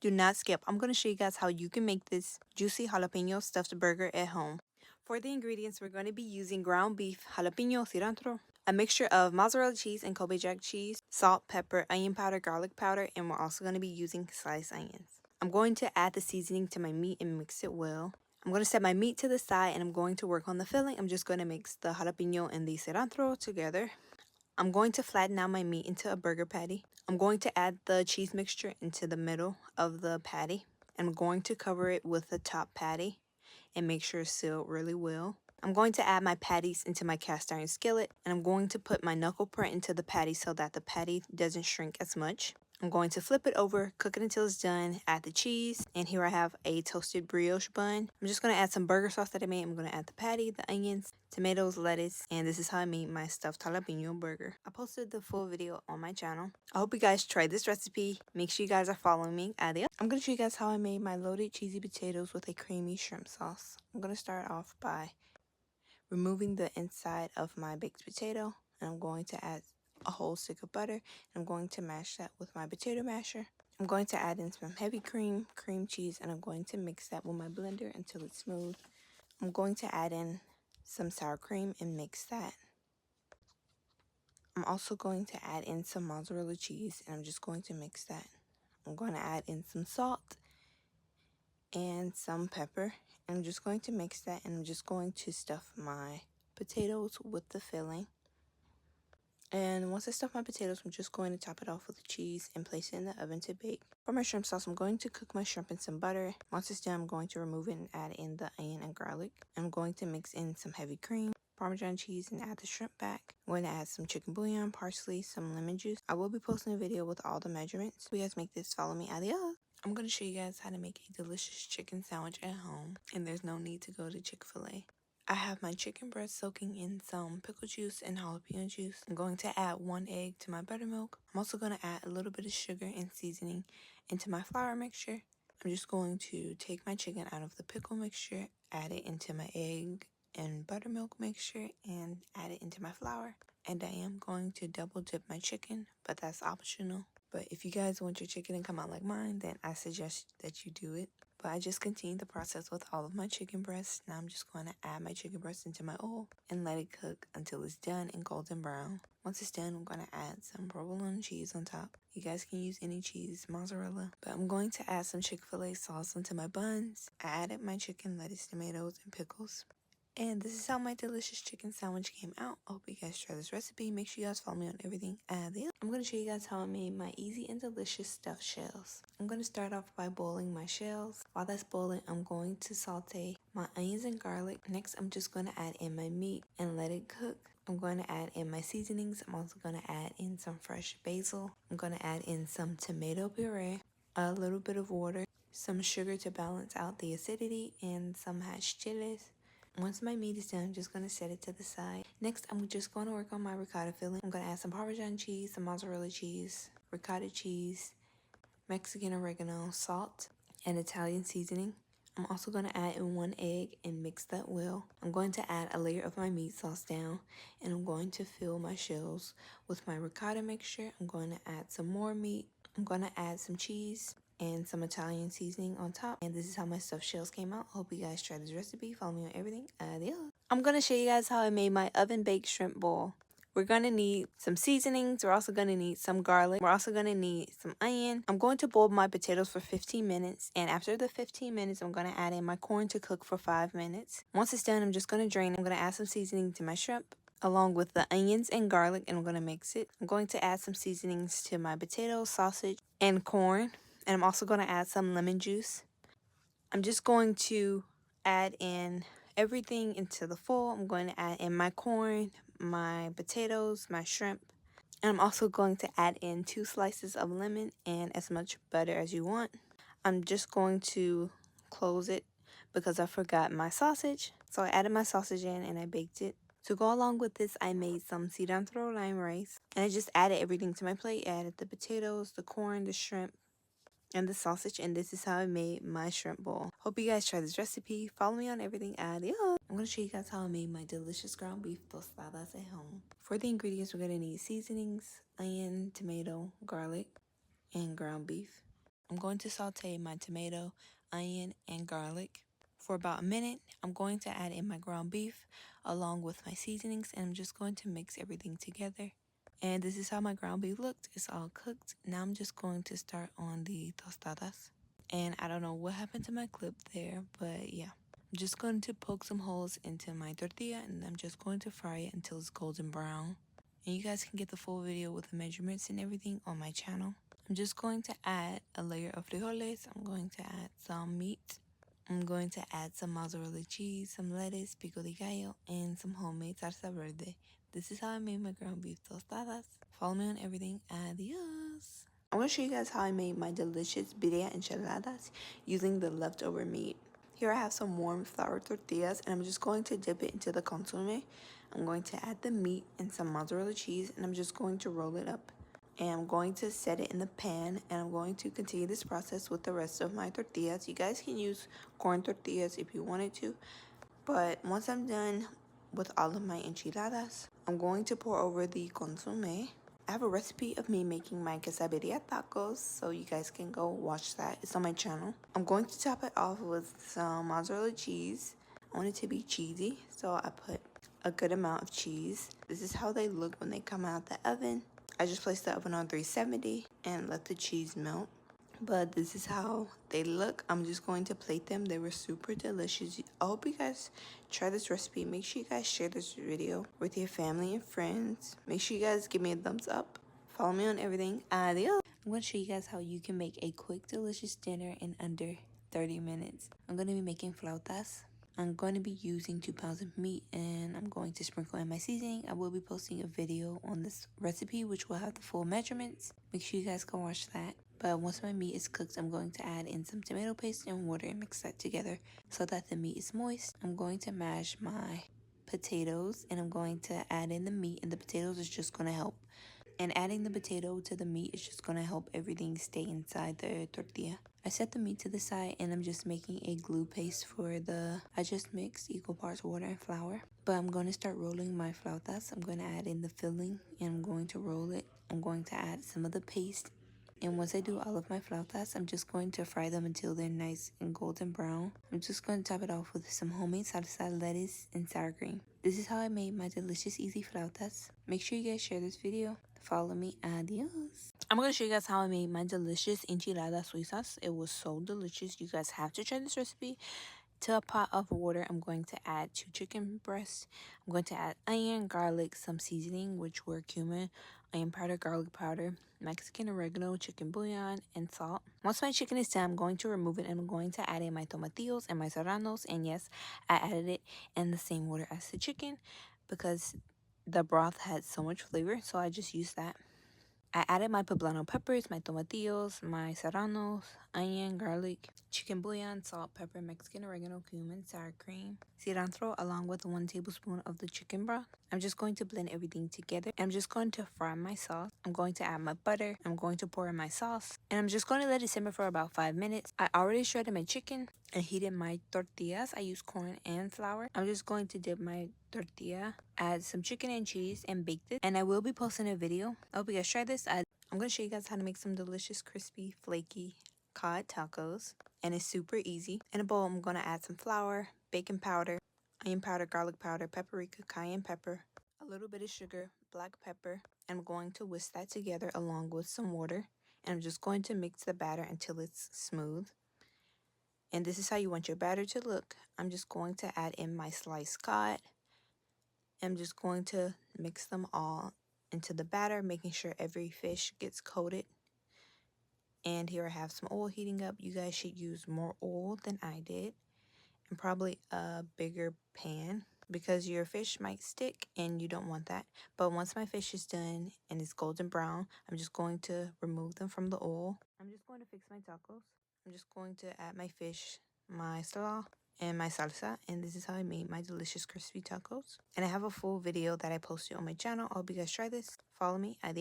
Do not skip. I'm going to show you guys how you can make this juicy jalapeno stuffed burger at home. For the ingredients, we're going to be using ground beef, jalapeno, cilantro, a mixture of mozzarella cheese and Kobe jack cheese, salt, pepper, onion powder, garlic powder, and we're also going to be using sliced onions. I'm going to add the seasoning to my meat and mix it well. I'm going to set my meat to the side and I'm going to work on the filling. I'm just going to mix the jalapeno and the cilantro together. I'm going to flatten out my meat into a burger patty. I'm going to add the cheese mixture into the middle of the patty. I'm going to cover it with the top patty and make sure it's sealed really well. I'm going to add my patties into my cast iron skillet, and I'm going to put my knuckle print into the patty so that the patty doesn't shrink as much. I'm going to flip it over, cook it until it's done, add the cheese, and here I have a toasted brioche bun. I'm just going to add some burger sauce that I made. I'm going to add the patty, the onions, tomatoes, lettuce, and this is how I made my stuffed jalapeno burger. I posted the full video on my channel. I hope you guys try this recipe. Make sure you guys are following me. Adios. I'm going to show you guys how I made my loaded cheesy potatoes with a creamy shrimp sauce. I'm going to start off by removing the inside of my baked potato, and I'm going to add a whole stick of butter, and I'm going to mash that with my potato masher. I'm going to add in some heavy cream cheese, and I'm going to mix that with my blender until it's smooth. I'm going to add in some sour cream and mix that. I'm also going to add in some mozzarella cheese, and I'm just going to mix that. I'm going to add in some salt and some pepper. I'm just going to mix that, and I'm just going to stuff my potatoes with the filling. And once I stuff my potatoes, I'm just going to top it off with the cheese and place it in the oven to bake. For my shrimp sauce, I'm going to cook my shrimp in some butter. Once it's done, I'm going to remove it and add in the onion and garlic. I'm going to mix in some heavy cream, Parmesan cheese, and add the shrimp back. I'm going to add some chicken bouillon, parsley, some lemon juice. I will be posting a video with all the measurements. If you guys make this, follow me. Adios. I'm going to show you guys how to make a delicious chicken sandwich at home, and there's no need to go to Chick-fil-A. I have my chicken breast soaking in some pickle juice and jalapeno juice. I'm going to add 1 egg to my buttermilk. I'm also going to add a little bit of sugar and seasoning into my flour mixture. I'm just going to take my chicken out of the pickle mixture, add it into my egg and buttermilk mixture, and add it into my flour. And I am going to double dip my chicken, but that's optional. But if you guys want your chicken to come out like mine, then I suggest that you do it. But I just continued the process with all of my chicken breasts. Now I'm just going to add my chicken breast into my oil and let it cook until it's done and golden brown. Once it's done, I'm going to add some provolone cheese on top. You guys can use any cheese, mozzarella. But I'm going to add some Chick-fil-A sauce onto my buns. I added my chicken, lettuce, tomatoes, and pickles. And this is how my delicious chicken sandwich came out. I hope you guys try this recipe. Make sure you guys follow me on everything. I'm going to show you guys how I made my easy and delicious stuffed shells. I'm going to start off by boiling my shells. While that's boiling, I'm going to saute my onions and garlic. Next, I'm just going to add in my meat and let it cook. I'm going to add in my seasonings. I'm also going to add in some fresh basil. I'm going to add in some tomato puree, a little bit of water, some sugar to balance out the acidity, and some hashed chilies. Once my meat is done, I'm just going to set it to the side. Next, I'm just going to work on my ricotta filling. I'm going to add some Parmesan cheese, some mozzarella cheese, ricotta cheese, Mexican oregano, salt, and Italian seasoning. I'm also going to add in 1 egg and mix that well. I'm going to add a layer of my meat sauce down, and I'm going to fill my shells with my ricotta mixture. I'm going to add some more meat. I'm going to add some cheese and some Italian seasoning on top. And this is how my stuffed shells came out. Hope you guys try this recipe. Follow me on everything. Adios. I'm going to show you guys how I made my oven baked shrimp bowl. We're going to need some seasonings. We're also going to need some garlic. We're also going to need some onion. I'm going to boil my potatoes for 15 minutes. And after the 15 minutes, I'm going to add in my corn to cook for 5 minutes. Once it's done, I'm just going to drain. I'm going to add some seasoning to my shrimp along with the onions and garlic, and I'm going to mix it. I'm going to add some seasonings to my potatoes, sausage, and corn. And I'm also going to add some lemon juice. I'm just going to add in everything into the bowl. I'm going to add in my corn, my potatoes, my shrimp. And I'm also going to add in 2 slices of lemon and as much butter as you want. I'm just going to close it because I forgot my sausage. So I added my sausage in and I baked it. To go along with this, I made some cilantro lime rice. And I just added everything to my plate. I added the potatoes, the corn, the shrimp, and the sausage, and this is how I made my shrimp bowl. Hope you guys try this recipe. Follow me on everything. Adios. I'm going to show you guys how I made my delicious ground beef tostadas at home. For the ingredients, we're going to need seasonings, onion, tomato, garlic, and ground beef. I'm going to saute my tomato, onion, and garlic. For about a minute, I'm going to add in my ground beef along with my seasonings, and I'm just going to mix everything together. And this is how my ground beef looked. It's all cooked. Now I'm just going to start on the tostadas. And I don't know what happened to my clip there, but yeah. I'm just going to poke some holes into my tortilla, and I'm just going to fry it until it's golden brown. And you guys can get the full video with the measurements and everything on my channel. I'm just going to add a layer of frijoles. I'm going to add some meat. I'm going to add some mozzarella cheese, some lettuce, pico de gallo, and some homemade salsa verde. This is how I made my ground beef tostadas. Follow me on everything. Adios. I'm going to show you guys how I made my delicious birria enchiladas using the leftover meat. Here I have some warm flour tortillas, and I'm just going to dip it into the consomme. I'm going to add the meat and some mozzarella cheese, and I'm just going to roll it up. And I'm going to set it in the pan, and I'm going to continue this process with the rest of my tortillas. You guys can use corn tortillas if you wanted to, but once I'm done with all of my enchiladas, I'm going to pour over the consomme. I have a recipe of me making my quesadilla tacos, so you guys can go watch that. It's on my channel. I'm going to top it off with some mozzarella cheese. I want it to be cheesy, so I put a good amount of cheese. This is how they look when they come out the oven. I just placed the oven on 370 and let the cheese melt. But this is how they look. I'm just going to plate them. They were super delicious. I hope you guys try this recipe. Make sure you guys share this video with your family and friends. Make sure you guys give me a thumbs up. Follow me on everything. Adios. I'm going to show you guys how you can make a quick, delicious dinner in under 30 minutes. I'm going to be making flautas. I'm going to be using 2 pounds of meat, and I'm going to sprinkle in my seasoning. I will be posting a video on this recipe which will have the full measurements. Make sure you guys go watch that. But once my meat is cooked, I'm going to add in some tomato paste and water and mix that together so that the meat is moist. I'm going to mash my potatoes, and I'm going to add in the meat, and the potatoes is just going to help. And adding the potato to the meat is just going to help everything stay inside the tortilla. I set the meat to the side, and I'm just making a glue paste for I just mixed equal parts water and flour. But I'm going to start rolling my flautas. I'm going to add in the filling, and I'm going to roll it. I'm going to add some of the paste. And once I do all of my flautas, I'm just going to fry them until they're nice and golden brown. I'm just going to top it off with some homemade salsa, lettuce, and sour cream. This is how I made my delicious easy flautas. Make sure you guys share this video. Follow me. Adios. I'm going to show you guys how I made my delicious enchiladas suizas. It was so delicious. You guys have to try this recipe. To a pot of water, I'm going to add 2 chicken breasts. I'm going to add onion, garlic, some seasoning, which were cumin, onion powder, garlic powder, Mexican oregano, chicken bouillon, and salt. Once my chicken is done, I'm going to remove it, and I'm going to add in my tomatillos and my serranos. And yes, I added it in the same water as the chicken because the broth had so much flavor, so I just used that. I added my poblano peppers, my tomatillos, my serranos, onion, garlic, chicken bouillon, salt, pepper, Mexican oregano, cumin, sour cream, cilantro, along with 1 tablespoon of the chicken broth. I'm just going to blend everything together. I'm just going to fry my sauce. I'm going to add my butter. I'm going to pour in my sauce. And I'm just going to let it simmer for about 5 minutes. I already shredded my chicken and heated my tortillas. I use corn and flour. I'm just going to dip my tortilla, add some chicken and cheese, and bake it. And I will be posting a video. I hope you guys try this. I'm going to show you guys how to make some delicious, crispy, flaky cod tacos. And it's super easy. In a bowl, I'm going to add some flour, baking powder, onion powder, garlic powder, paprika, cayenne pepper, a little bit of sugar, black pepper. And I'm going to whisk that together along with some water. And I'm just going to mix the batter until it's smooth. And this is how you want your batter to look. I'm just going to add in my sliced cod. I'm just going to mix them all into the batter, making sure every fish gets coated. And here I have some oil heating up. You guys should use more oil than I did, and probably a bigger pan because your fish might stick and you don't want that. But once my fish is done and it's golden brown, I'm just going to remove them from the oil. I'm just going to fix my tacos. I'm just going to add my fish, my slaw, and my salsa, and this is how I made my delicious crispy tacos. And I have a full video that I posted on my channel. I hope you guys try this. Follow me. Adios.